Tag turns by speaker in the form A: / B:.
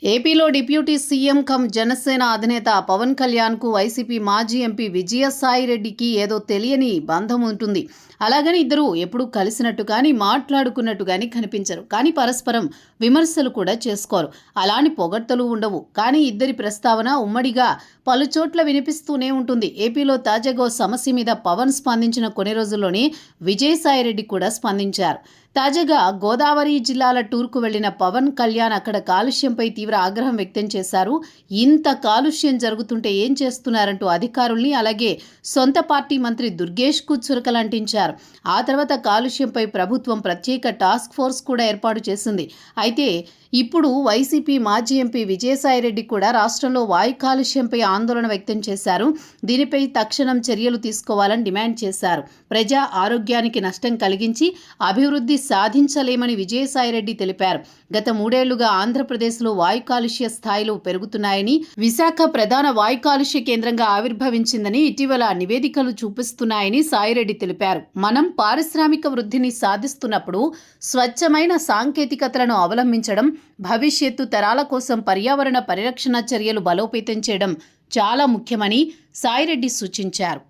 A: ఏపీలో deputy CM come Janasena అధినేత పవన్ కళ్యాణ్కు వైసీపీ మాజీ ఎంపీ విజయసాయిరెడ్డికి ఏదో తెలియని బంధం ఉంటుంది. అలాగని ఇద్దరు ఎప్పుడూ కలిసినట్టు కానీ మాట్లాడుకున్నట్టు కానీ కనిపించరు. కానీ పరస్పరం విమర్శలు కూడా చేసుకోరు. అలాని పొగడ్తలు ఉండవు. కానీ ఇద్దరి ప్రస్తావన ఉమ్మడిగా పలుచోట్ల వినిపిస్తూనే ఉంటుంది. ఏపీలో తాజాగా సమస్య మీద పవన్ స్పందించిన కొన్ని రోజుల్లోనే విజయసాయిరెడ్డి కూడా స్పందించారు. తాజాగా గోదావరి జిల్లాల టూర్కు వెళ్లిన పవన్ కళ్యాణ్ అక్కడ కాలుష్యంపై తీవ్ర ఆగ్రహం వ్యక్తం చేశారు. ఇంత కాలుష్యం జరుగుతుంటే ఏం చేస్తున్నారంటూ అధికారుల్ని అలాగే సొంత పార్టీ మంత్రి దుర్గేష్కు చురకలంటించారు. ఆ తర్వాత కాలుష్యంపై ప్రభుత్వం ప్రత్యేక టాస్క్ ఫోర్స్ కూడా ఏర్పాటు చేసింది. అయితే ఇప్పుడు వైసీపీ మాజీ ఎంపీ విజయసాయిరెడ్డి కూడా రాష్ట్రంలో వాయు కాలుష్యంపై ఆందోళన వ్యక్తం చేశారు. దీనిపై తక్షణం చర్యలు తీసుకోవాలని డిమాండ్ చేశారు. ప్రజా ఆరోగ్యానికి నష్టం కలిగించి అభివృద్ధి సాధించలేమని విజయసాయిరెడ్డి తెలిపారు. గత 3 ఏళ్లుగా ఆంధ్రప్రదేశ్లో వాయు కాలుష్య స్థాయిలు పెరుగుతున్నాయని, విశాఖ ప్రధాన వాయు కాలుష్య కేంద్రంగా ఆవిర్భవించిందని ఇటీవల నివేదికలు చూపిస్తున్నాయని సాయిరెడ్డి తెలిపారు. మనం పారిశ్రామిక వృద్ధిని సాధిస్తున్నప్పుడు స్వచ్ఛమైన సాంకేతికతలను అవలంబించడం, భవిష్యత్తు తరాల కోసం పర్యావరణ పరిరక్షణ చర్యలు బలోపేతం చేయడం చాలా ముఖ్యమని సాయిరెడ్డి సూచించారు.